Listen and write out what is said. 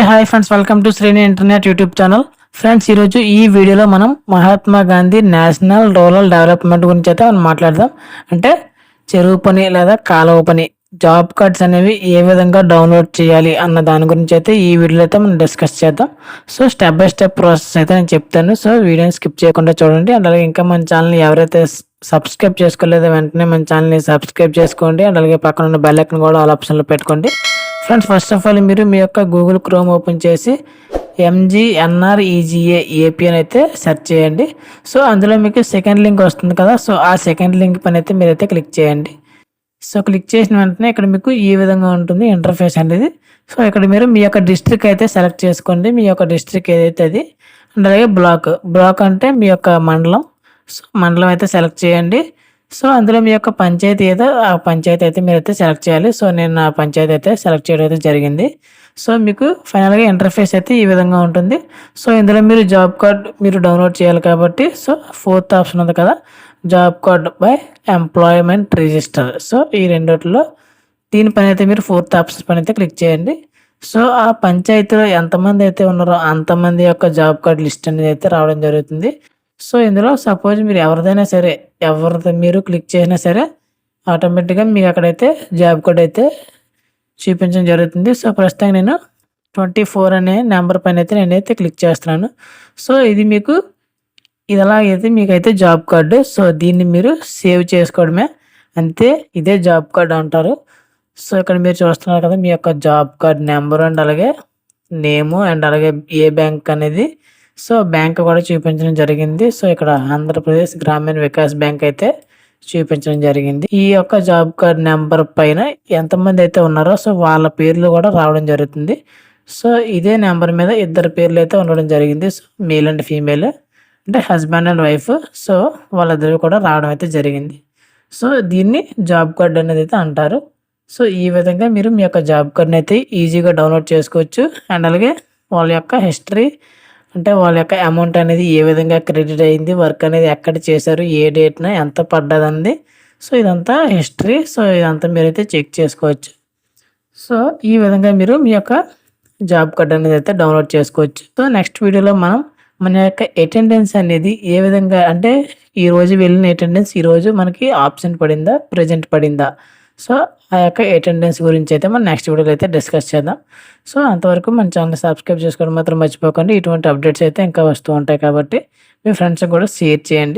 Hi friends, welcome to శ్రేణి internet YouTube channel. Friends, ఈరోజు ఈ వీడియోలో మనం Mahatma Gandhi national rural development గురించి అయితే మనం మాట్లాడదాం. అంటే చెరువు పని లేదా కాలువ పని జాబ్ కార్డ్స్ అనేవి ఏ విధంగా డౌన్లోడ్ చేయాలి అన్న దాని గురించి అయితే ఈ వీడియోలో అయితే మనం డిస్కస్ చేద్దాం. So step by step process అయితే నేను చెప్తాను. సో వీడియోని స్కిప్ చేయకుండా చూడండి. అలాగే ఇంకా మన ఛానల్ని ఎవరైతే సబ్స్క్రైబ్ చేసుకోలేదో వెంటనే మన ఛానల్ని సబ్స్క్రైబ్ చేసుకోండి. అలాగే పక్కన ఉన్న బెల్ ఐకాన్ కూడా ఆల్ ఆప్షన్లో పెట్టుకోండి. ఫ్రెండ్స్, ఫస్ట్ ఆఫ్ ఆల్ మీరు మీ యొక్క గూగుల్ క్రోమ్ ఓపెన్ చేసి MGNREGA అని అయితే సెర్చ్ చేయండి. సో అందులో మీకు సెకండ్ లింక్ వస్తుంది కదా, సో ఆ సెకండ్ లింక్ పని అయితే మీరైతే క్లిక్ చేయండి. సో క్లిక్ చేసిన వెంటనే ఇక్కడ మీకు ఈ విధంగా ఉంటుంది ఇంటర్ఫేస్ అనేది. సో ఇక్కడ మీరు మీ యొక్క డిస్ట్రిక్ట్ అయితే సెలెక్ట్ చేసుకోండి. మీ యొక్క డిస్ట్రిక్ట్ ఏదైతే అది అండ్ అలాగే బ్లాక్ అంటే మీ యొక్క మండలం. సో మండలం అయితే సెలెక్ట్ చేయండి. సో అందులో మీ యొక్క పంచాయతీ ఏదో ఆ పంచాయతీ అయితే మీరైతే సెలెక్ట్ చేయాలి. సో నేను నా పంచాయతీ అయితే సెలెక్ట్ చేయడం అయితే జరిగింది. సో మీకు ఫైనల్గా ఇంటర్ఫేస్ అయితే ఈ విధంగా ఉంటుంది. సో ఇందులో మీరు జాబ్ కార్డ్ మీరు డౌన్లోడ్ చేయాలి కాబట్టి సో ఫోర్త్ ఆప్షన్ ఉంది కదా, job card by employment register. So ఈ రెండిట్లో దీని పని అయితే మీరు ఫోర్త్ ఆప్షన్ పని అయితే క్లిక్ చేయండి. సో ఆ పంచాయతీలో ఎంతమంది అయితే ఉన్నారో అంతమంది యొక్క జాబ్ కార్డ్ లిస్ట్ అనేది అయితే రావడం జరుగుతుంది. సో ఇందులో సపోజ్ మీరు ఎవరిదైనా సరే ఎవరిది మీరు క్లిక్ చేసినా సరే ఆటోమేటిక్గా మీకు అక్కడైతే జాబ్ కోడ్ అయితే చూపించడం జరుగుతుంది. సో ప్రస్తుతం నేను 24 అనే నెంబర్ పైన అయితే నేనైతే క్లిక్ చేస్తున్నాను. సో ఇది మీకు ఇది ఎలాగైతే మీకైతే జాబ్ కార్డు. సో దీన్ని మీరు సేవ్ చేసుకోవడమే, అంతే. ఇదే జాబ్ కార్డ్ అంటారు. సో ఇక్కడ మీరు చూస్తున్నారు కదా మీ యొక్క జాబ్ కార్డ్ నెంబర్ అండ్ అలాగే నేము అండ్ అలాగే ఏ బ్యాంక్ అనేది. సో బ్యాంక్ కూడా చూపించడం జరిగింది. సో ఇక్కడ ఆంధ్రప్రదేశ్ గ్రామీణ వికాస్ బ్యాంక్ అయితే చూపించడం జరిగింది. ఈ యొక్క జాబ్ కార్డ్ నెంబర్ పైన ఎంతమంది అయితే ఉన్నారో సో వాళ్ళ పేర్లు కూడా రావడం జరుగుతుంది. సో ఇదే నెంబర్ మీద ఇద్దరు పేర్లు అయితే ఉండడం జరిగింది. సో మేల్ అండ్ ఫీమేల్ అంటే హస్బెండ్ అండ్ వైఫ్. సో వాళ్ళిద్దరు కూడా రావడం అయితే జరిగింది. సో దీన్ని జాబ్ కార్డ్ అనేది అయితే అంటారు. సో ఈ విధంగా మీరు మీ యొక్క జాబ్ కార్డ్ని అయితే ఈజీగా డౌన్లోడ్ చేసుకోవచ్చు. అండ్ అలాగే వాళ్ళ యొక్క హిస్టరీ అంటే వాళ్ళ యొక్క అమౌంట్ అనేది ఏ విధంగా క్రెడిట్ అయింది, వర్క్ అనేది ఎక్కడ చేశారు, ఏ డేట్న ఎంత పడ్డదండి. సో ఇదంతా హిస్టరీ. సో ఇదంతా మీరైతే చెక్ చేసుకోవచ్చు. సో ఈ విధంగా మీరు మీ యొక్క జాబ్ కార్డ్ అనేది అయితే డౌన్లోడ్ చేసుకోవచ్చు. సో నెక్స్ట్ వీడియోలో మనం మన యొక్క అటెండెన్స్ అనేది ఏ విధంగా అంటే ఈరోజు వెళ్ళిన అటెండెన్స్ ఈరోజు మనకి ఆబ్సెంట్ పడిందా ప్రెజెంట్ పడిందా, సో ఆ యొక్క అటెండెన్స్ గురించి అయితే మనం నెక్స్ట్ వీడియోలో అయితే డిస్కస్ చేద్దాం. సో అంతవరకు మన ఛానల్ సబ్స్క్రైబ్ చేసుకోవడం మాత్రం మర్చిపోకండి. ఇటువంటి అప్డేట్స్ అయితే ఇంకా వస్తూ ఉంటాయి కాబట్టి మీ ఫ్రెండ్స్కి కూడా షేర్ చేయండి.